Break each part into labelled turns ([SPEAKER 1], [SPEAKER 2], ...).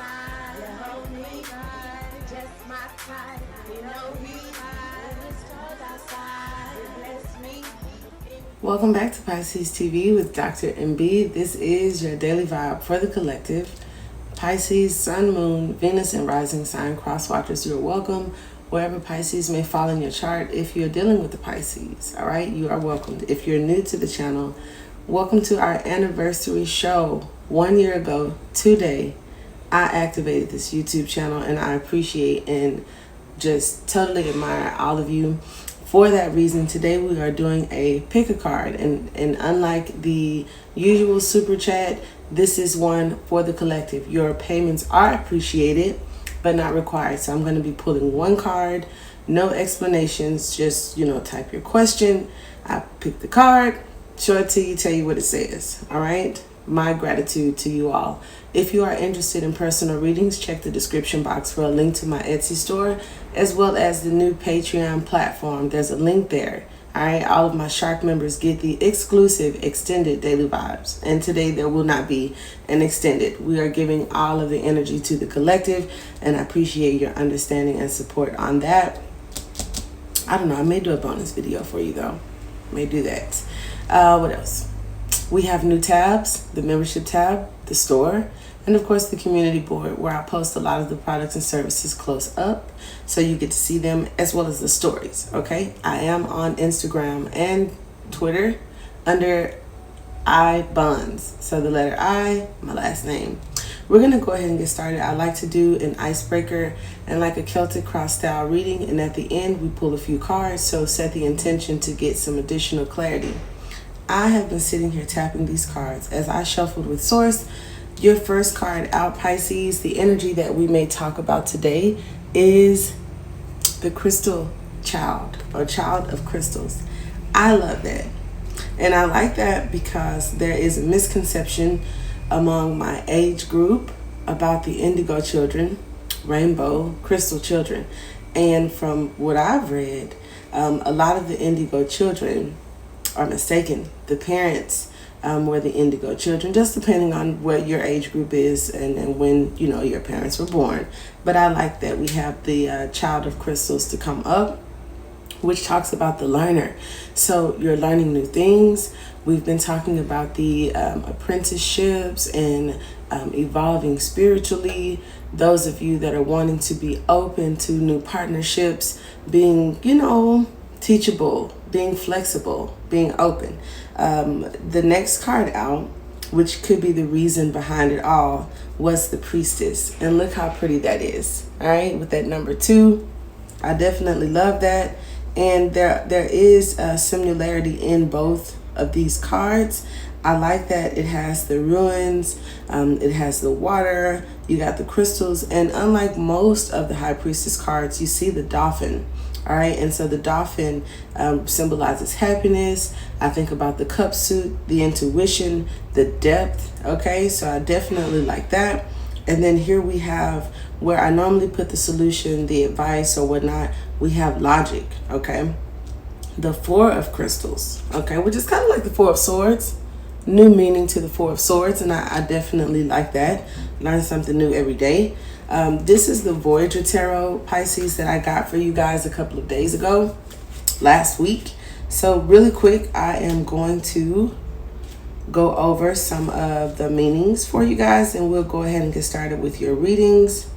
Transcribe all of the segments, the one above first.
[SPEAKER 1] side. You hold me tight, just my type. You know he when it's cold outside. You bless me. Welcome back to Pisces TV with Dr. MB. This is your daily vibe for the collective. Pisces, Sun, Moon, Venus, and Rising sign crosswatchers, you're welcome. Wherever Pisces may fall in your chart, if you're dealing with the Pisces, all right, you are welcomed. If you're new to the channel, welcome to our anniversary show. 1 year ago today, I activated this YouTube channel, and I appreciate and just totally admire all of you. For that reason, today we are doing a pick a card, and unlike the usual super chat, this is one for the collective. Your payments are appreciated, but not required. So I'm going to be pulling one card, no explanations, just, type your question. I pick the card, show it to you, tell you what it says. All right. My gratitude to you all. If you are interested in personal readings, check the description box for a link to my Etsy store, as well as the new Patreon platform. There's a link there. All right, all of my Shark members get the exclusive extended daily vibes. And today there will not be an extended. We are giving all of the energy to the collective, and I appreciate your understanding and support on that. I don't know, I may do a bonus video for you though. May do that. What else? We have new tabs, the membership tab, the store, and of course the community board, where I post a lot of the products and services close up so you get to see them, as well as the stories. Okay, I am on Instagram and Twitter under I Buns, so the letter I, my last name. We're gonna go ahead and get started. I like to do an icebreaker and like a Celtic cross style reading, and at the end we pull a few cards, so set the intention to get some additional clarity. I have been sitting here tapping these cards as I shuffled with Source. Your first card out, Pisces, the energy that we may talk about today is the crystal child, or child of crystals. I love that. And I like that because there is a misconception among my age group about the indigo children, rainbow crystal children. And from what I've read, a lot of the indigo children are mistaken. The parents were the indigo children, just depending on what your age group is and when your parents were born. But I like that we have the child of crystals to come up, which talks about the learner. So you're learning new things. We've been talking about the apprenticeships and evolving spiritually. Those of you that are wanting to be open to new partnerships, being teachable, being flexible, being open. The next card out, which could be the reason behind it all, was the Priestess. And look how pretty that is. All right, with that number 2. I definitely love that. And there is a similarity in both of these cards. I like that it has the ruins, it has the water, you got the crystals, and unlike most of the High Priestess cards, you see the dolphin. All right, and so the dolphin symbolizes happiness. I think about the cup suit, the intuition, the depth. Okay, so I definitely like that. And then here we have where I normally put the solution, the advice or whatnot, we have logic. Okay, the 4 of crystals. Okay, which is kind of like the 4 of swords. New meaning to the 4 of swords, and I definitely like that. Learn something new every day. This is the Voyager Tarot, Pisces, that I got for you guys a couple of days ago, last week. So really quick, I am going to go over some of the meanings for you guys, and we'll go ahead and get started with your readings.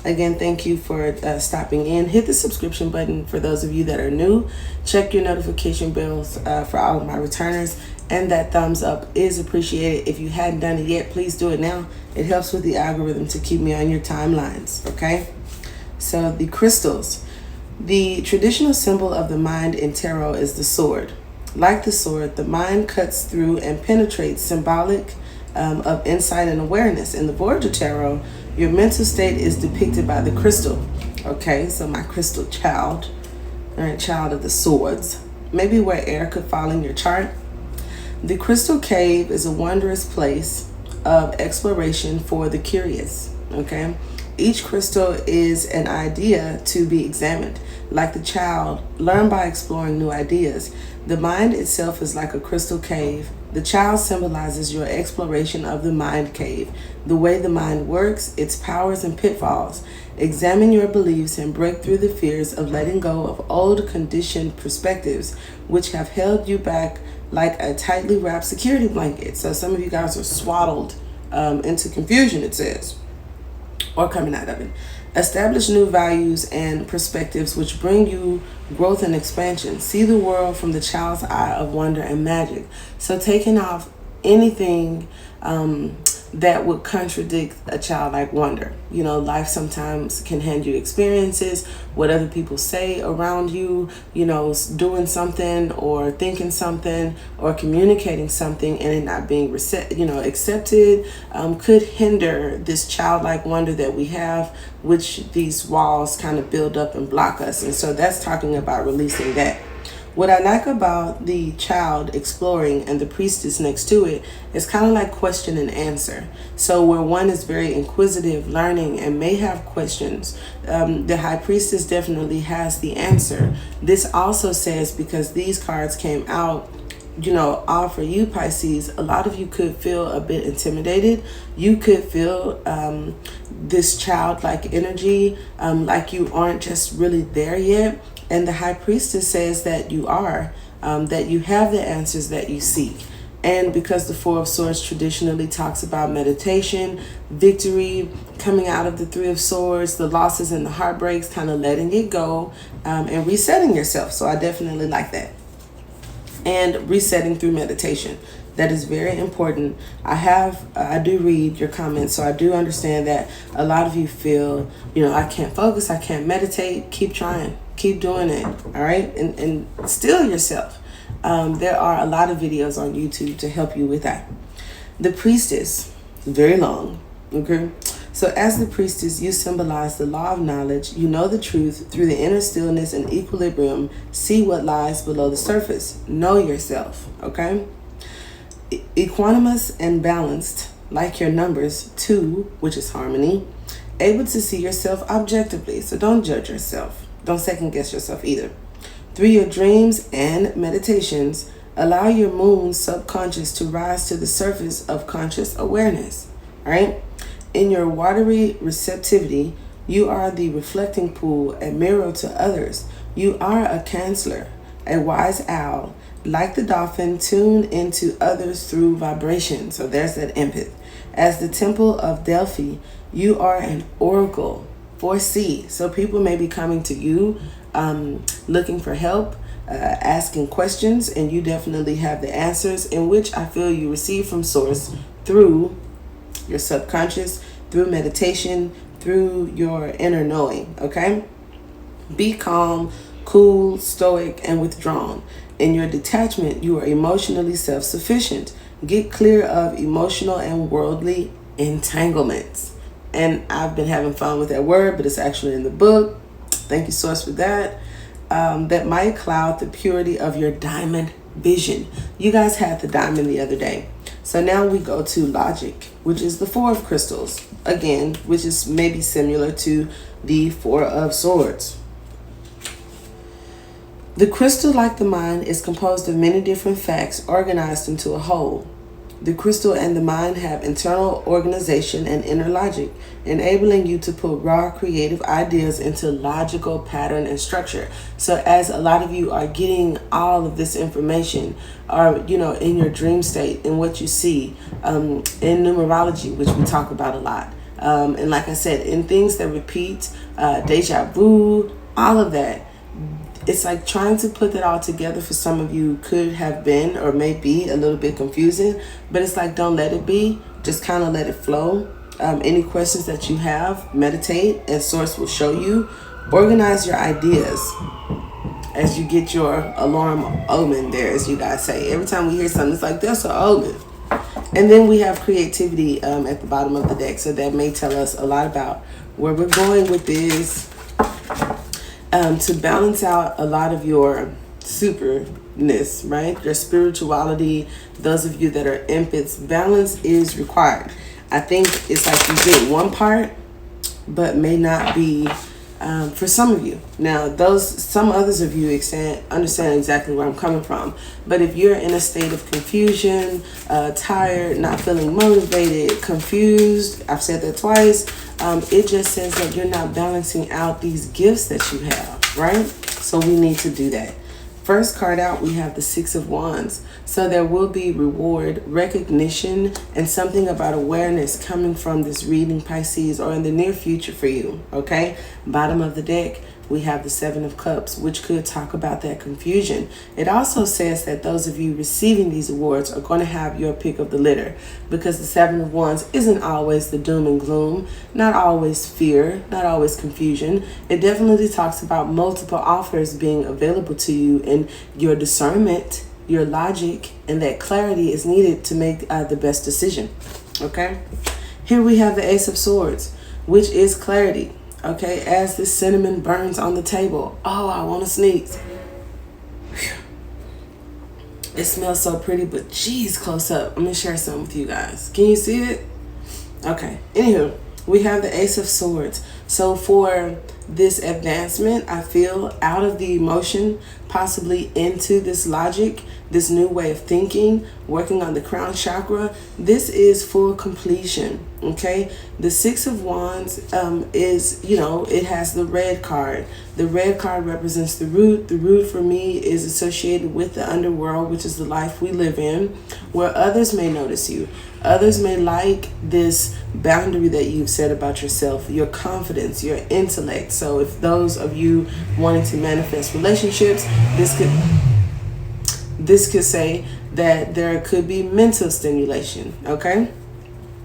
[SPEAKER 1] Again, thank you for stopping in. Hit the subscription button for those of you that are new. Check your notification bells for all of my returners. And that thumbs up is appreciated. If you hadn't done it yet, please do it now. It helps with the algorithm to keep me on your timelines, okay? So the crystals. The traditional symbol of the mind in tarot is the sword. Like the sword, the mind cuts through and penetrates, symbolic of insight and awareness. In the Voyager Tarot, your mental state is depicted by the crystal. Okay, so my crystal child, all right, child of the swords. Maybe where air could fall in your chart. The crystal cave is a wondrous place of exploration for the curious. Okay, each crystal is an idea to be examined. Like the child, learn by exploring new ideas. The mind itself is like a crystal cave, The child symbolizes your exploration of the mind cave, the way the mind works, its powers and pitfalls. Examine your beliefs and break through the fears of letting go of old conditioned perspectives which have held you back like a tightly wrapped security blanket. So some of you guys are swaddled into confusion, it says, or coming out of it. Establish new values and perspectives which bring you growth and expansion. See the world from the child's eye of wonder and magic. So taking off anything that would contradict a childlike wonder. You know, life sometimes can hand you experiences, what other people say around you, you know, doing something or thinking something or communicating something and it not being accepted could hinder this childlike wonder that we have, which these walls kind of build up and block us. And so that's talking about releasing that. What I like about the child exploring and the priestess next to it is kind of like question and answer. So where one is very inquisitive, learning, and may have questions, the high priestess definitely has the answer. This also says, because these cards came out, you know, all for you Pisces, a lot of you could feel a bit intimidated. You could feel this childlike energy, like you aren't just really there yet. And the high priestess says that you are, that you have the answers that you seek. And because the Four of Swords traditionally talks about meditation, victory, coming out of the Three of Swords, the losses and the heartbreaks, kind of letting it go and resetting yourself. So I definitely like that. And resetting through meditation. That is very important. I do read your comments, so I do understand that a lot of you feel, you know, I can't focus, I can't meditate. Keep trying, keep doing it, all right? And still yourself. There are a lot of videos on YouTube to help you with that. The priestess, very long, okay? So as the priestess, you symbolize the law of knowledge. You know the truth through the inner stillness and equilibrium. See what lies below the surface. Know yourself, okay? Equanimous and balanced, like your numbers 2, which is harmony. Able to see yourself objectively. So don't judge yourself. Don't second guess yourself either. Through your dreams and meditations, allow your moon's subconscious to rise to the surface of conscious awareness, right? In your watery receptivity, you are the reflecting pool, a mirror to others. You are a counselor, a wise owl, like the dolphin, tuned into others through vibration. So there's that empath. As the temple of Delphi, you are an oracle, 4C. So people may be coming to you looking for help, asking questions, and you definitely have the answers, in which I feel you receive from source through your subconscious, through meditation, through your inner knowing, okay? Be calm, cool, stoic, and withdrawn. In your detachment, you are emotionally self-sufficient. Get clear of emotional and worldly entanglements. And I've been having fun with that word, but it's actually in the book. Thank you, Source, for that. That might cloud the purity of your diamond vision. You guys had the diamond the other day. So now we go to logic, which is the Four of Crystals. Again, which is maybe similar to the Four of Swords. The crystal, like the mind, is composed of many different facts organized into a whole. The crystal and the mind have internal organization and inner logic, enabling you to put raw creative ideas into logical pattern and structure. So as a lot of you are getting all of this information, or, you know, in your dream state, in what you see, in numerology, which we talk about a lot. And like I said, in things that repeat, deja vu, all of that. It's like trying to put that all together for some of you could have been or may be a little bit confusing, but it's like, don't let it be. Just kind of let it flow. Any questions that you have, meditate, and Source will show you. Organize your ideas as you get your alarm omen there, as you guys say. Every time we hear something, it's like, that's an omen. And then we have creativity at the bottom of the deck, so that may tell us a lot about where we're going with this. To balance out a lot of your superness, right? Your spirituality, those of you that are empaths, balance is required. I think it's like you get one part, but may not be for some of you. Now, some others of you understand exactly where I'm coming from. But if you're in a state of confusion, tired, not feeling motivated, confused, I've said that twice, it just says that you're not balancing out these gifts that you have, right? So we need to do that. First card out, we have the Six of Wands. So there will be reward, recognition, and something about awareness coming from this reading, Pisces, or in the near future for you, okay? Bottom of the deck, we have the Seven of Cups, which could talk about that confusion. It also says that those of you receiving these awards are going to have your pick of the litter, because the Seven of Wands isn't always the doom and gloom, not always fear, not always confusion. It definitely talks about multiple offers being available to you, and your discernment, your logic, and that clarity is needed to make the best decision, okay? Here we have the Ace of Swords, which is clarity. Okay, as this cinnamon burns on the table. Oh, I want to sneeze. It smells so pretty, but geez, close up. I'm going to share some with you guys. Can you see it? Okay, anywho, we have the Ace of Swords. So for this advancement, I feel out of the emotion, possibly into this logic, this new way of thinking, working on the crown chakra. This is full completion, okay? The Six of Wands is, it has the red card. The red card represents the root. The root for me is associated with the underworld, which is the life we live in, where others may notice you. Others may like this boundary that you've set about yourself, your confidence, your intellect. So if those of you wanting to manifest relationships, this could say that there could be mental stimulation, okay?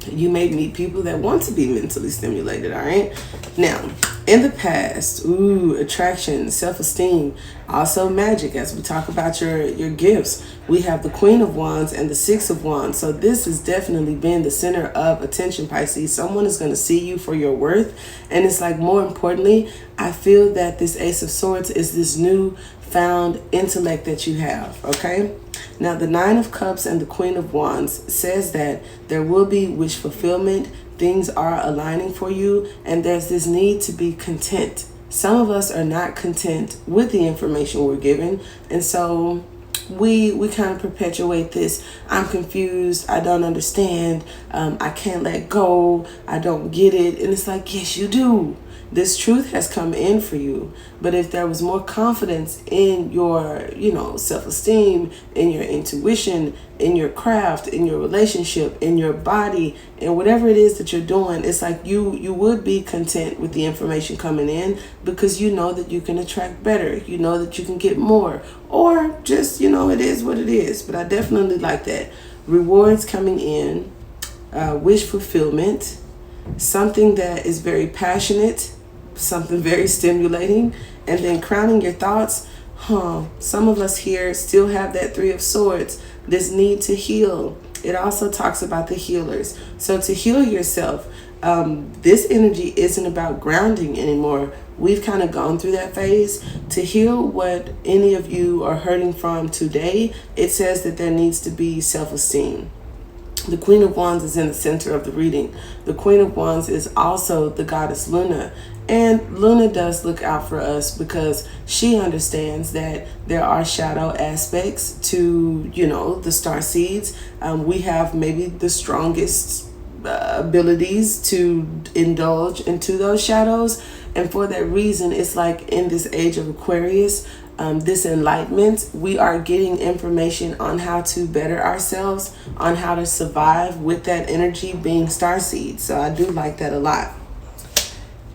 [SPEAKER 1] You may meet people that want to be mentally stimulated, all right? Now, in the past, attraction, self-esteem, also magic, as we talk about your gifts. We have the Queen of Wands and the Six of Wands. So this has definitely been the center of attention, Pisces. Someone is going to see you for your worth. And it's like, more importantly, I feel that this Ace of Swords is this new found intellect that you have, okay? Now, the Nine of Cups and the Queen of Wands says that there will be wish fulfillment. Things are aligning for you, and there's this need to be content. Some of us are not content with the information we're given, and so we kind of perpetuate this. I'm confused. I don't understand. I can't let go. I don't get it. And it's like, yes, you do. This truth has come in for you. But if there was more confidence in your, self-esteem, in your intuition, in your craft, in your relationship, in your body, and whatever it is that you're doing, it's like you would be content with the information coming in, because you know that you can attract better. You know that you can get more, or just, it is what it is. But I definitely like that. Rewards coming in, wish fulfillment, something that is very passionate, something very stimulating, and then crowning your thoughts. Some of us here still have that Three of Swords, this need to heal. It also talks about the healers. So to heal yourself, this energy isn't about grounding anymore. We've kind of gone through that phase. To heal what any of you are hurting from today, it says that there needs to be self-esteem. The Queen of Wands is in the center of the reading. The Queen of Wands is also the goddess Luna. And Luna does look out for us, because she understands that there are shadow aspects to, the star seeds. We have maybe the strongest abilities to indulge into those shadows. And for that reason, it's like in this age of Aquarius, this enlightenment, we are getting information on how to better ourselves, on how to survive with that energy being starseed. So I do like that a lot.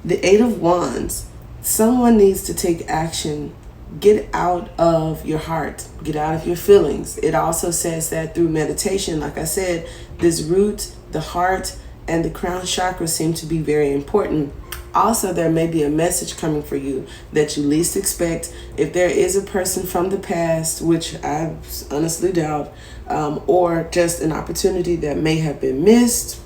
[SPEAKER 1] The Eight of Wands, someone needs to take action. Get out of your heart, get out of your feelings. It also says that through meditation, like I said, this root, the heart, and the crown chakra seem to be very important. Also, there may be a message coming for you that you least expect. If there is a person from the past, which I honestly doubt, or just an opportunity that may have been missed,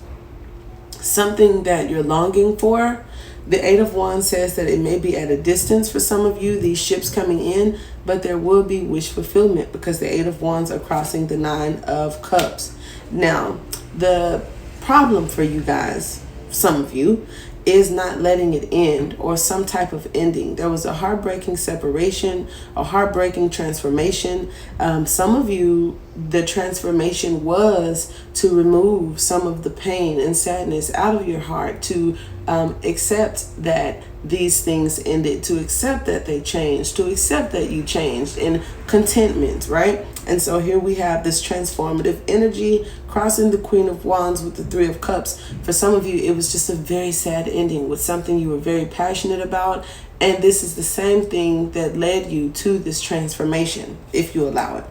[SPEAKER 1] something that you're longing for. The Eight of Wands says that it may be at a distance for some of you, these ships coming in, but there will be wish fulfillment, because the Eight of Wands are crossing the Nine of Cups. Now, the problem for you guys some of you, is not letting it end, or some type of ending. There was a heartbreaking separation, a heartbreaking transformation. Some of you, the transformation was to remove some of the pain and sadness out of your heart, to accept that these things ended, to accept that they changed, to accept that you changed, and contentment, right? And so here we have this transformative energy crossing the Queen of Wands with the Three of Cups. For some of you, it was just a very sad ending with something you were very passionate about. And this is the same thing that led you to this transformation, if you allow it.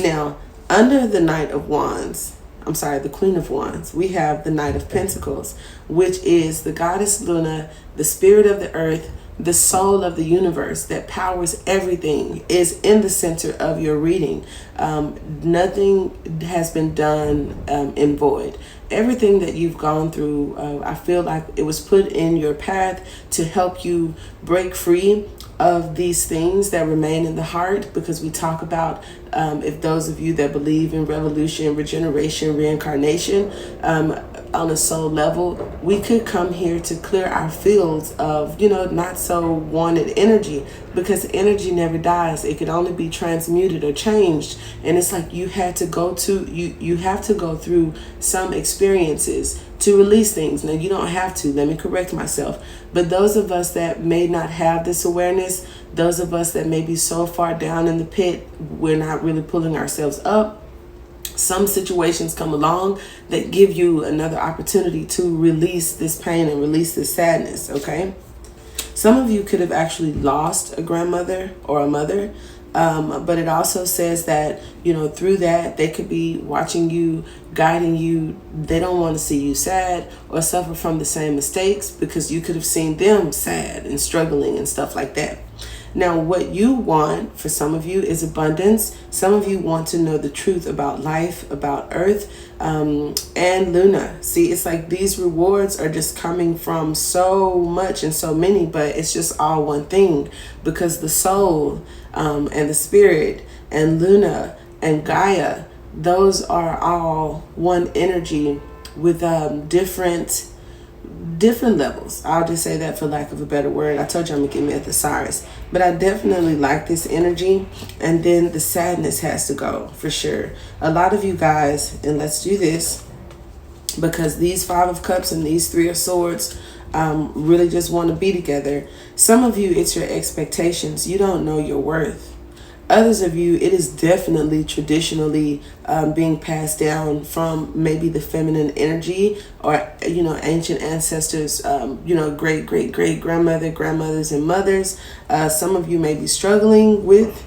[SPEAKER 1] Now, under the Knight of Wands, the Queen of Wands, we have the Knight of Pentacles, which is the goddess Luna, the spirit of the earth, the soul of the universe that powers everything, is in the center of your reading. Nothing has been done in void. Everything that you've gone through, I feel like it was put in your path to help you break free of these things that remain in the heart, because we talk about, if those of you that believe in revolution, regeneration, reincarnation, on a soul level, we could come here to clear our fields of, not so wanted energy, because energy never dies. It could only be transmuted or changed. And it's like you have to go through some experiences to release things. Now, you don't have to, let me correct myself. But those of us that may not have this awareness, those of us that may be so far down in the pit, we're not really pulling ourselves up. Some situations come along that give you another opportunity to release this pain and release this sadness, okay? Some of you could have actually lost a grandmother or a mother, but it also says that, through that, they could be watching you, guiding you. They don't want to see you sad or suffer from the same mistakes, because you could have seen them sad and struggling and stuff like that. Now, what you want, for some of you, is abundance. Some of you want to know the truth about life, about Earth, and Luna. See, it's like these rewards are just coming from so much and so many, but it's just all one thing, because the soul and the spirit and Luna and Gaia, those are all one energy with different levels. I'll just say that for lack of a better word. I told you I'm gonna get me a thesaurus, but I definitely like this energy. And then the sadness has to go, for sure. A lot of you guys, and let's do this, because these Five of Cups and these Three of Swords really just want to be together. Some of you, it's your expectations. You don't know your worth. Others of you, it is definitely traditionally being passed down from maybe the feminine energy, or, ancient ancestors, great grandmother, grandmothers, and mothers. Some of you may be struggling with,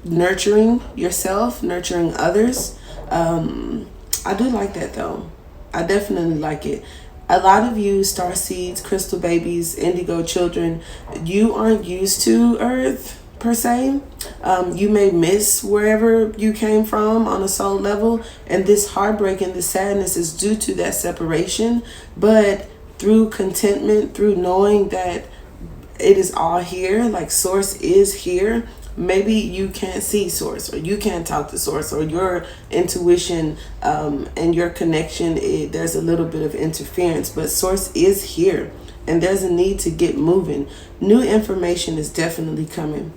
[SPEAKER 1] nurturing yourself, nurturing others. I do like that, though. I definitely like it. A lot of you, star seeds, crystal babies, indigo children, you aren't used to Earth, per se. You may miss wherever you came from on a soul level, and this heartbreak and the sadness is due to that separation. But through contentment, through knowing that it is all here, like Source is here, maybe you can't see Source, or you can't talk to Source, or your intuition and your connection, there's a little bit of interference, but Source is here, and there's a need to get moving. New information is definitely coming.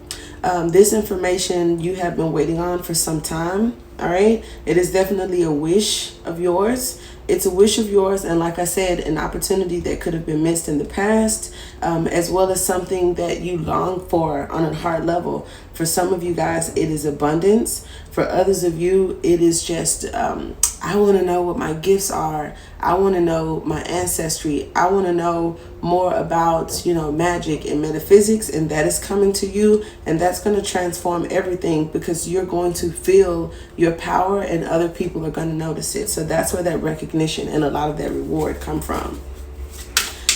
[SPEAKER 1] This information you have been waiting on for some time, all right? It is definitely a wish of yours. It's a wish of yours, and like I said, an opportunity that could have been missed in the past, as well as something that you long for on a heart level. For some of you guys, it is abundance. For others of you, it is just, I want to know what my gifts are. I want to know my ancestry. I want to know more about, magic and metaphysics, and that is coming to you, and that's going to transform everything, because you're going to feel your power and other people are going to notice it. So that's where that recognition and a lot of that reward come from.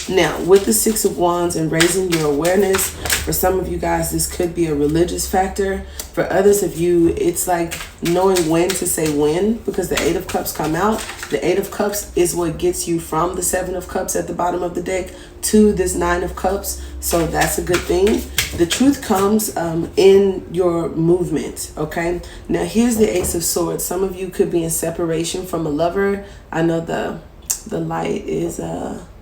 [SPEAKER 1] Now, with the Six of Wands and raising your awareness, for some of you guys, this could be a religious factor. For others of you, it's like knowing when to say when, because the Eight of Cups come out. The Eight of Cups is what gets you from the Seven of Cups at the bottom of the deck to this Nine of Cups. So that's a good thing. The truth comes in your movement, okay? Now, here's the Ace of Swords. Some of you could be in separation from a lover. I know the The light is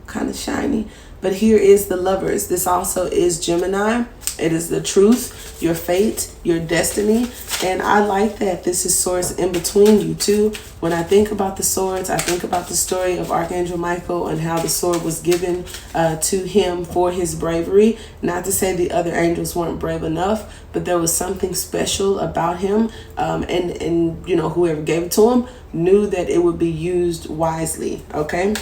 [SPEAKER 1] kind of shiny. But here is the Lovers. This also is Gemini. It is the truth, your fate, your destiny. And I like that this is Swords in between you too. When I think about the swords, I think about the story of Archangel Michael and how the sword was given to him for his bravery. Not to say the other angels weren't brave enough, but there was something special about him. And you know, whoever gave it to him knew that it would be used wisely. Okay.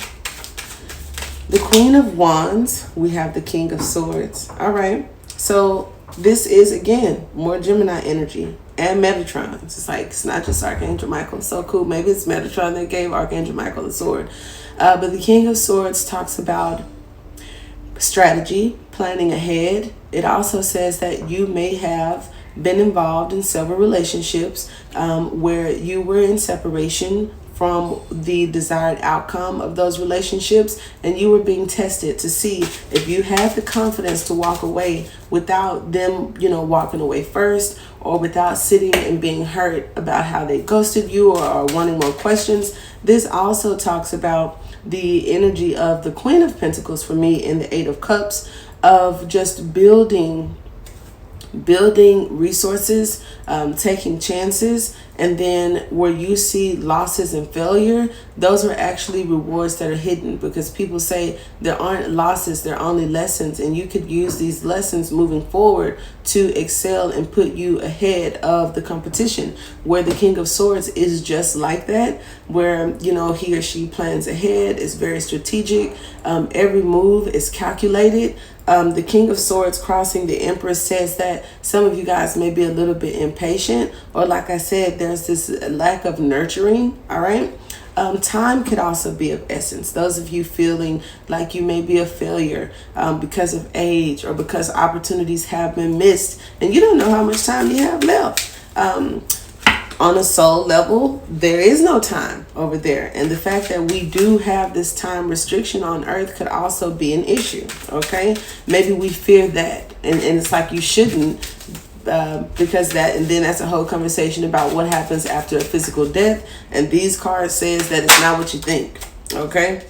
[SPEAKER 1] The Queen of Wands, we have the King of Swords. All right. So this is, again, more Gemini energy and Metatron. It's like, it's not just Archangel Michael. So cool. Maybe it's Metatron that gave Archangel Michael the sword. But the King of Swords talks about strategy, planning ahead. It also says that you may have been involved in several relationships where you were in separation from the desired outcome of those relationships, and you were being tested to see if you had the confidence to walk away without them, you know, walking away first, or without sitting and being hurt about how they ghosted you, or wanting more questions. This also talks about the energy of the Queen of Pentacles for me in the Eight of Cups, of just building resources, taking chances, and then where you see losses and failure, those are actually rewards that are hidden, because people say there aren't losses, they're only lessons, and you could use these lessons moving forward to excel and put you ahead of the competition. Where the King of Swords is just like that, where, you know, he or she plans ahead, is very strategic, every move is calculated. The King of Swords crossing the Empress says that some of you guys may be a little bit impatient, or like I said, there's this lack of nurturing. All right. Time could also be of essence. Those of you feeling like you may be a failure because of age, or because opportunities have been missed and you don't know how much time you have left. On a soul level, there is no time over there. And the fact that we do have this time restriction on earth could also be an issue. Okay. Maybe we fear that. And it's like you shouldn't, because that, and then that's a whole conversation about what happens after a physical death. And these cards says that it's not what you think. Okay.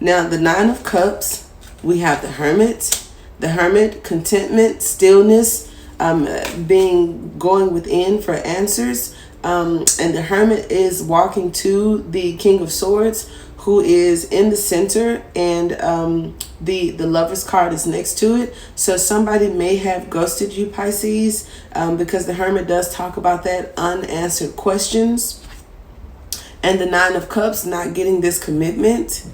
[SPEAKER 1] Now the Nine of Cups, we have the Hermit. The Hermit, contentment, stillness, going within for answers. And the Hermit is walking to the King of Swords, who is in the center, and the Lover's card is next to it. So somebody may have ghosted you, Pisces, because the Hermit does talk about that, unanswered questions. And the Nine of Cups, not getting this commitment,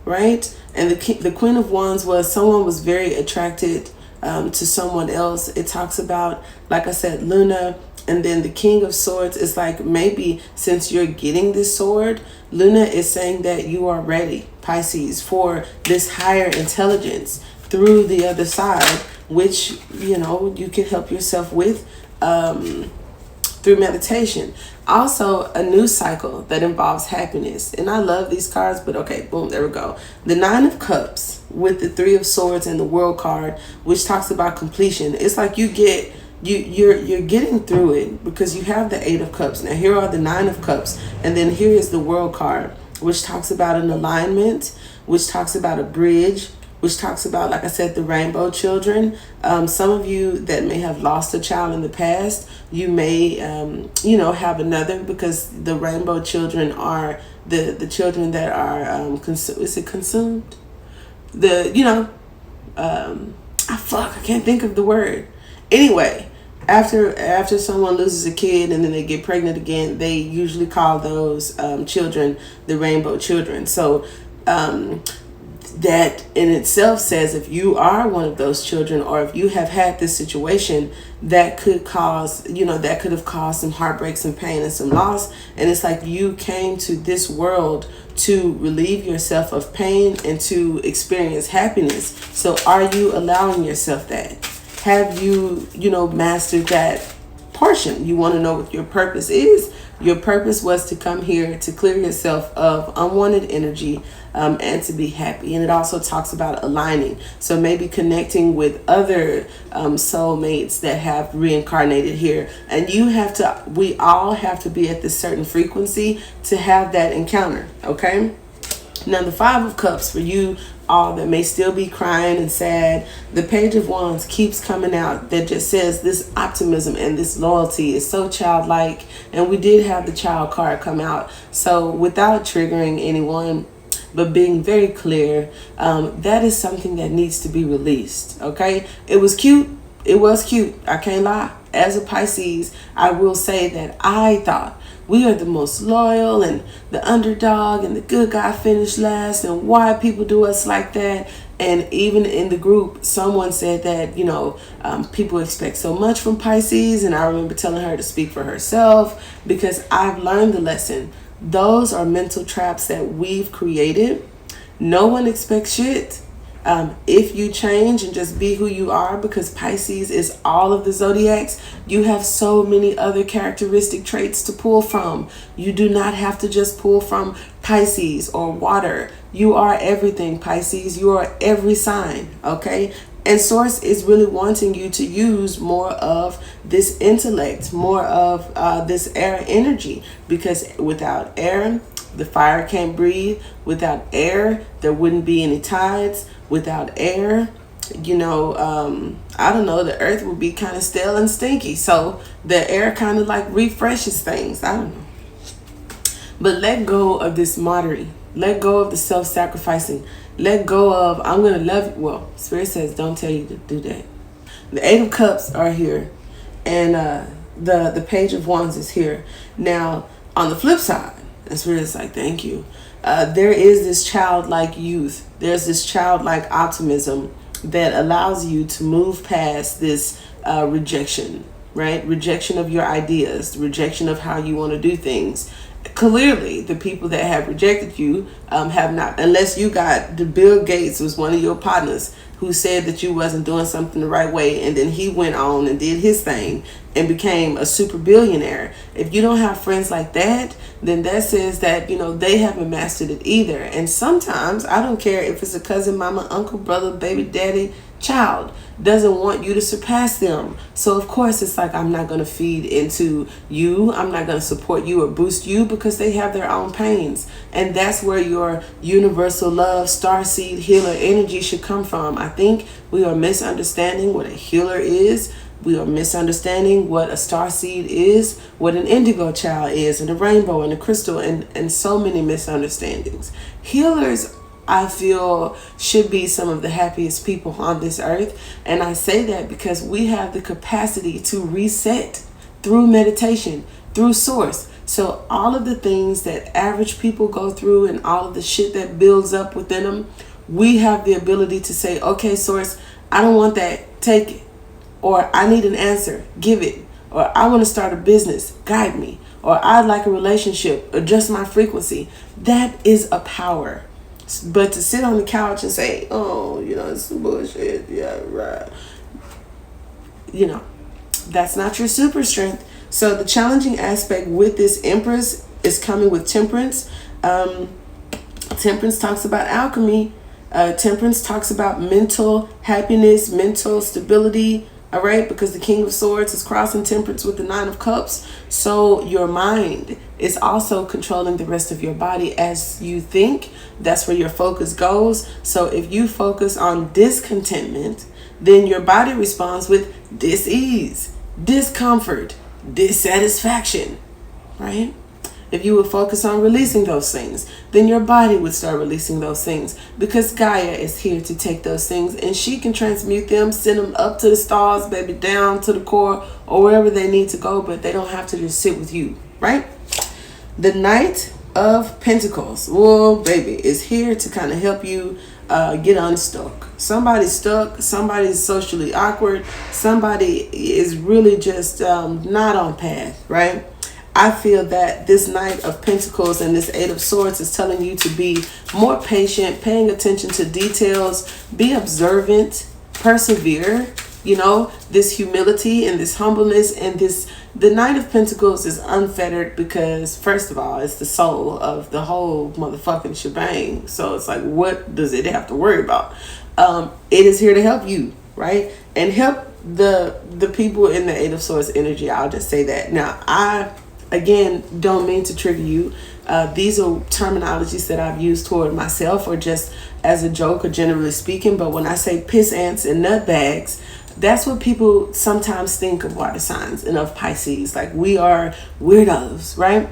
[SPEAKER 1] right? And the Queen of Wands was someone was very attracted to someone else. It talks about, like I said, Luna. And then the King of Swords is like, maybe since you're getting this sword, Luna is saying that you are ready, Pisces, for this higher intelligence through the other side, which, you know, you can help yourself with through meditation. Also, a new cycle that involves happiness. And I love these cards, but okay, boom, there we go. The Nine of Cups with the Three of Swords and the World card, which talks about completion. It's like you're getting through it because you have the Eight of Cups. Now here are the Nine of Cups, and then here is the World card, which talks about an alignment, which talks about a bridge, which talks about, like I said, the rainbow children. Some of you that may have lost a child in the past, you may have another, because the rainbow children are the children that are consumed? I can't think of the word. Anyway, after someone loses a kid and then they get pregnant again, they usually call those children the rainbow children. So that in itself says, if you are one of those children, or if you have had this situation, that could have caused some heartbreak, some pain, and some loss. And it's like you came to this world to relieve yourself of pain and to experience happiness. So are you allowing yourself that? Have you, mastered that portion? You want to know what your purpose is. Your purpose was to come here to clear yourself of unwanted energy and to be happy. And it also talks about aligning. So maybe connecting with other soulmates that have reincarnated here. And we all have to be at this certain frequency to have that encounter. Okay. Now, the Five of Cups, for you all that may still be crying and sad, the Page of Wands keeps coming out that just says this optimism and this loyalty is so childlike. And we did have the child card come out. So without triggering anyone, but being very clear, that is something that needs to be released. Okay, it was cute. It was cute. I can't lie. As a Pisces, I will say that I thought we are the most loyal and the underdog and the good guy finished last, and why people do us like that. And even in the group, someone said that, people expect so much from Pisces. And I remember telling her to speak for herself, because I've learned the lesson. Those are mental traps that we've created. No one expects shit. If you change and just be who you are, because Pisces is all of the zodiacs, you have so many other characteristic traits to pull from. You do not have to just pull from Pisces or water. You are everything, Pisces. You are every sign, okay? And Source is really wanting you to use more of this intellect, more of this air energy, because without air, the fire can't breathe. Without air, there wouldn't be any tides. Without air, I don't know, the earth would be kind of stale and stinky. So the air kind of like refreshes things. I don't know. But let go of this martyr. Let go of the self-sacrificing. Let go of, I'm going to love you. Well, Spirit says, don't tell you to do that. The Eight of Cups are here. And the Page of Wands is here. Now, on the flip side, and Spirit is like, thank you. There is this childlike youth. There's this childlike optimism that allows you to move past this rejection, right? Rejection of your ideas, rejection of how you want to do things. Clearly, the people that have rejected you have not, unless you got the Bill Gates was one of your partners who said that you wasn't doing something the right way, and then he went on and did his thing and became a super billionaire. If you don't have friends like that, then that says that, they haven't mastered it either. And sometimes, I don't care if it's a cousin, mama, uncle, brother, baby, daddy, child, doesn't want you to surpass them. So of course it's like, I'm not going to feed into you. I'm not going to support you or boost you, because they have their own pains. And that's where your universal love, starseed, healer energy should come from. I think we are misunderstanding what a healer is. We are misunderstanding what a starseed is, what an indigo child is, and a rainbow and a crystal, and so many misunderstandings. Healers, I feel, should be some of the happiest people on this earth. And I say that because we have the capacity to reset through meditation, through Source. So all of the things that average people go through and all of the shit that builds up within them, we have the ability to say, okay, Source, I don't want that, take it. Or I need an answer, give it. Or I want to start a business, guide me. Or I'd like a relationship, adjust my frequency. That is a power. But to sit on the couch and say, oh, it's some bullshit, yeah, right. That's not your super strength. So the challenging aspect with this Empress is coming with Temperance. Temperance talks about alchemy. Temperance talks about mental happiness, mental stability. All right, because the King of Swords is crossing Temperance with the Nine of Cups. So your mind is also controlling the rest of your body as you think. That's where your focus goes. So if you focus on discontentment, then your body responds with dis-ease, discomfort, dissatisfaction, right? If you would focus on releasing those things, then your body would start releasing those things, because Gaia is here to take those things and she can transmute them, send them up to the stars, baby, down to the core or wherever they need to go, but they don't have to just sit with you, right? The Knight of Pentacles, whoa, baby, is here to kind of help you get unstuck. Somebody's stuck, somebody's socially awkward, somebody is really just not on path, right? I feel that this Knight of Pentacles and this Eight of Swords is telling you to be more patient, paying attention to details, be observant, persevere, this humility and this humbleness and the Knight of Pentacles is unfettered because, first of all, it's the soul of the whole motherfucking shebang. So it's like, what does it have to worry about? It is here to help you, right? And help the people in the Eight of Swords energy. I'll just say that. Now, I again don't mean to trigger you. These are terminologies that I've used toward myself or just as a joke or generally speaking. But when I say piss ants and nut bags, that's what people sometimes think of water signs and of Pisces. Like, we are weirdos, right?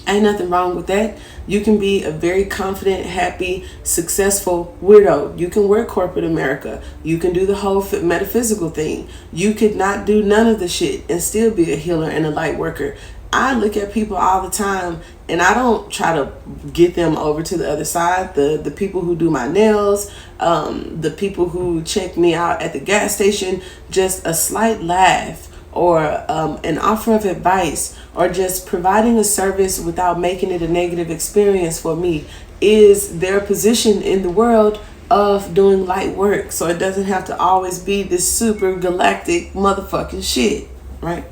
[SPEAKER 1] Ain't nothing wrong with that. You can be a very confident, happy, successful weirdo. You can work corporate America. You can do the whole metaphysical thing. You could not do none of the shit and still be a healer and a light worker. I look at people all the time and I don't try to get them over to the other side. The people who do my nails, the people who check me out at the gas station, just a slight laugh or an offer of advice or just providing a service without making it a negative experience for me is their position in the world of doing light work. So it doesn't have to always be this super galactic motherfucking shit, right?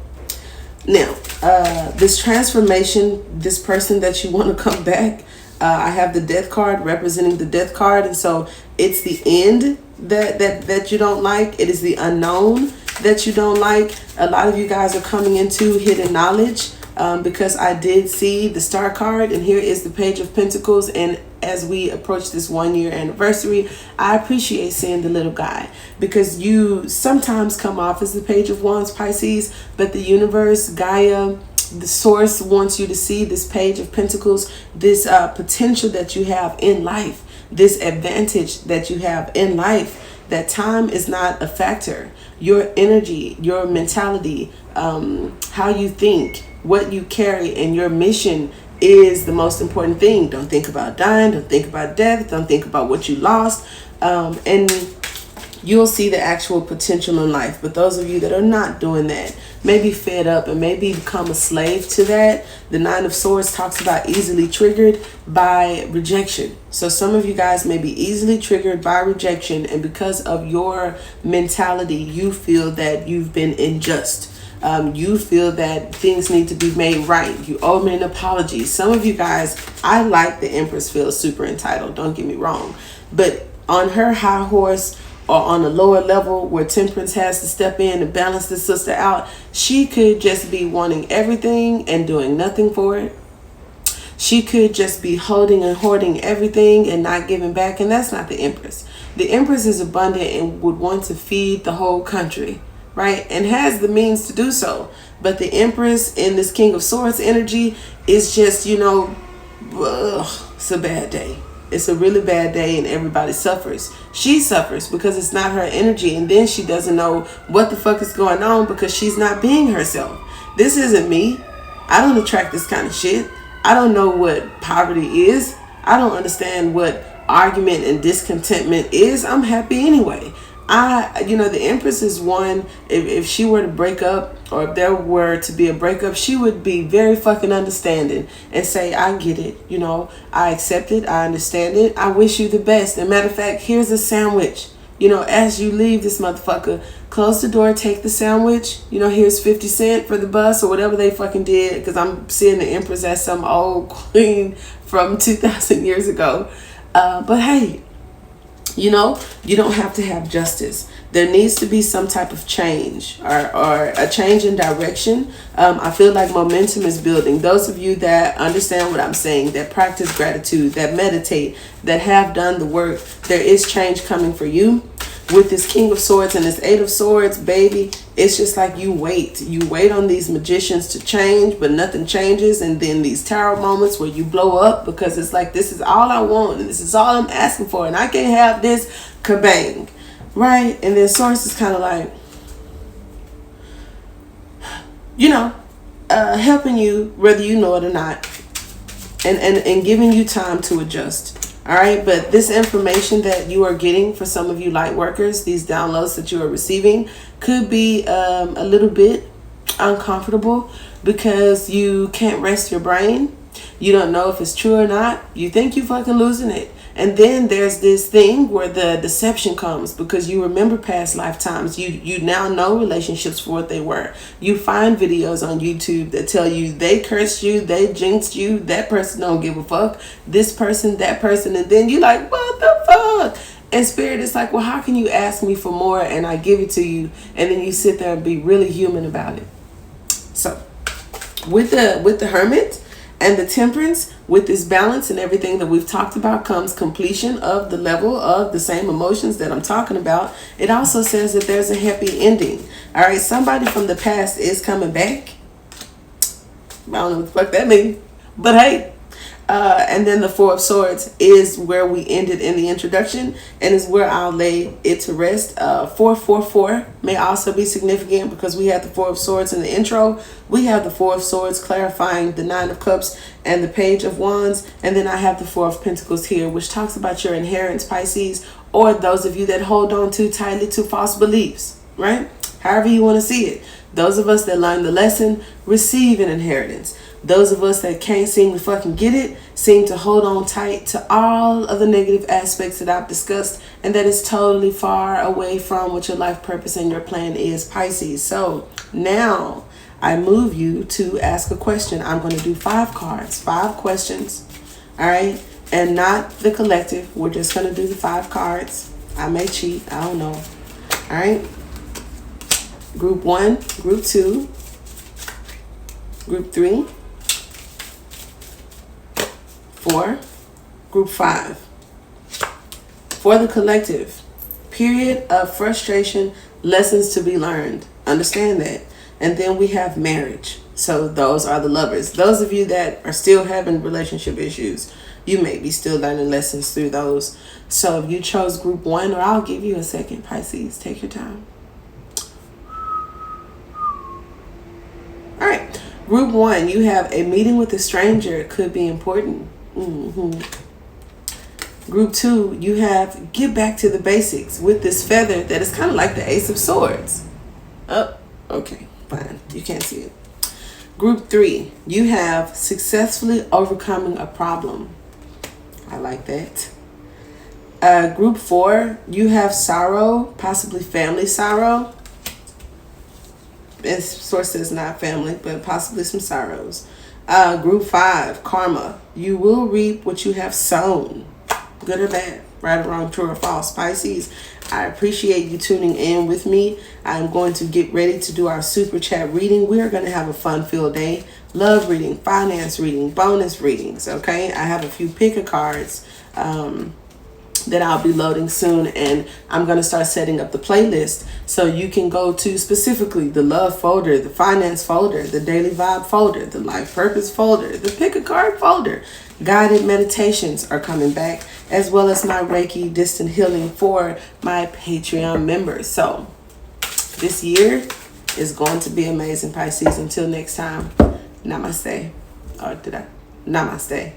[SPEAKER 1] Now, this transformation, this person that you want to come back, I have the death card representing the death card. And so it's the end that you don't like. It is the unknown that you don't like. A lot of you guys are coming into hidden knowledge because I did see the star card, and here is the Page of Pentacles. And as we approach this 1 year anniversary, I appreciate seeing the little guy, because you sometimes come off as the Page of Wands, Pisces, but the universe, Gaia, the source wants you to see this Page of Pentacles, this potential that you have in life, this advantage that you have in life, that time is not a factor. Your energy, your mentality, how you think, what you carry, and your mission is the most important thing. Don't think about dying. Don't think about death. Don't think about what you lost. And you'll see the actual potential in life. But those of you that are not doing that, maybe fed up and maybe become a slave to that. The Nine of Swords talks about easily triggered by rejection. So some of you guys may be easily triggered by rejection, and because of your mentality, you feel that you've been unjust. You feel that things need to be made right. You owe me an apology. Some of you guys, I like the Empress feels super entitled, don't get me wrong. But on her high horse, or on a lower level where Temperance has to step in and balance the sister out, she could just be wanting everything and doing nothing for it. She could just be holding and hoarding everything and not giving back. And that's not the Empress. The Empress is abundant and would want to feed the whole country, right? And has the means to do so. But the Empress in this King of Swords energy is just, it's a bad day. It's a really bad day and everybody suffers. She suffers because it's not her energy, and then she doesn't know what the fuck is going on because she's not being herself. This isn't me. I don't attract this kind of shit. I don't know what poverty is. I don't understand what argument and discontentment is. I'm happy anyway. The Empress is one, if she were to break up, or if there were to be a breakup, she would be very fucking understanding and say, I get it, I accept it, I understand it, I wish you the best. And matter of fact, here's a sandwich. As you leave this motherfucker, close the door, take the sandwich, here's 50 cents for the bus or whatever they fucking did, because I'm seeing the Empress as some old queen from 2,000 years ago. But hey, you don't have to have justice. There needs to be some type of change or a change in direction. I feel like momentum is building. Those of you that understand what I'm saying, that practice gratitude, that meditate, that have done the work, there is change coming for you. With this King of Swords and this Eight of Swords, baby, it's just like you wait. You wait on these magicians to change, but nothing changes. And then these tarot moments where you blow up because it's like, this is all I want and this is all I'm asking for, and I can't have this, kabang, right? And then Source is kind of like, helping you whether you know it or not, and giving you time to adjust. All right, but this information that you are getting, for some of you light workers, these downloads that you are receiving could be a little bit uncomfortable because you can't rest your brain. You don't know if it's true or not. You think you fucking losing it. And then there's this thing where the deception comes because you remember past lifetimes. You now know relationships for what they were. You find videos on YouTube that tell you they cursed you, they jinxed you, that person don't give a fuck, this person, that person, and then you like, what the fuck? And Spirit is like, well, how can you ask me for more and I give it to you? And then you sit there and be really human about it. So with the Hermit and the Temperance, with this balance and everything that we've talked about comes completion of the level of the same emotions that I'm talking about. It also says that there's a happy ending. All right, somebody from the past is coming back. I don't know what the fuck that means, but hey. And then the Four of Swords is where we ended in the introduction, and is where I'll lay it to rest. 444 may also be significant because we had the Four of Swords in the intro. We have the Four of Swords clarifying the Nine of Cups and the Page of Wands. And then I have the Four of Pentacles here, which talks about your inheritance, Pisces, or those of you that hold on too tightly to false beliefs, right? However you want to see it. Those of us that learn the lesson receive an inheritance. Those of us that can't seem to fucking get it seem to hold on tight to all of the negative aspects that I've discussed, and that is totally far away from what your life purpose and your plan is, Pisces. So now I move you to ask a question. I'm going to do 5 cards, 5 questions, all right, and not the collective. We're just going to do the 5 cards. I may cheat, I don't know. All right, group 1, group 2, group 3, 4, group 5. For the collective, period of frustration, lessons to be learned. Understand that. And then we have marriage. So those are the lovers. Those of you that are still having relationship issues, you may be still learning lessons through those. So if you chose group 1, or I'll give you a second, Pisces, take your time. All right. Group 1, you have a meeting with a stranger. It could be important. Group 2, you have get back to the basics with this feather that is kind of like the Ace of Swords. Oh, okay, fine. You can't see it. Group 3, you have successfully overcoming a problem. I like that. Group 4, you have sorrow, possibly family sorrow. This source says not family, but possibly some sorrows. Group 5, karma. You will reap what you have sown. Good or bad, right or wrong, true or false. Pisces, I appreciate you tuning in with me. I'm going to get ready to do our super chat reading. We're going to have a fun-filled day. Love reading, finance reading, bonus readings, okay? I have a few picker cards that I'll be loading soon, and I'm going to start setting up the playlist so you can go to specifically the love folder, the finance folder, the daily vibe folder, the life purpose folder, the pick a card folder. Guided meditations are coming back, as well as my Reiki distant healing for my Patreon members. So this year is going to be amazing, Pisces. Until next time, namaste. Or did I? Namaste.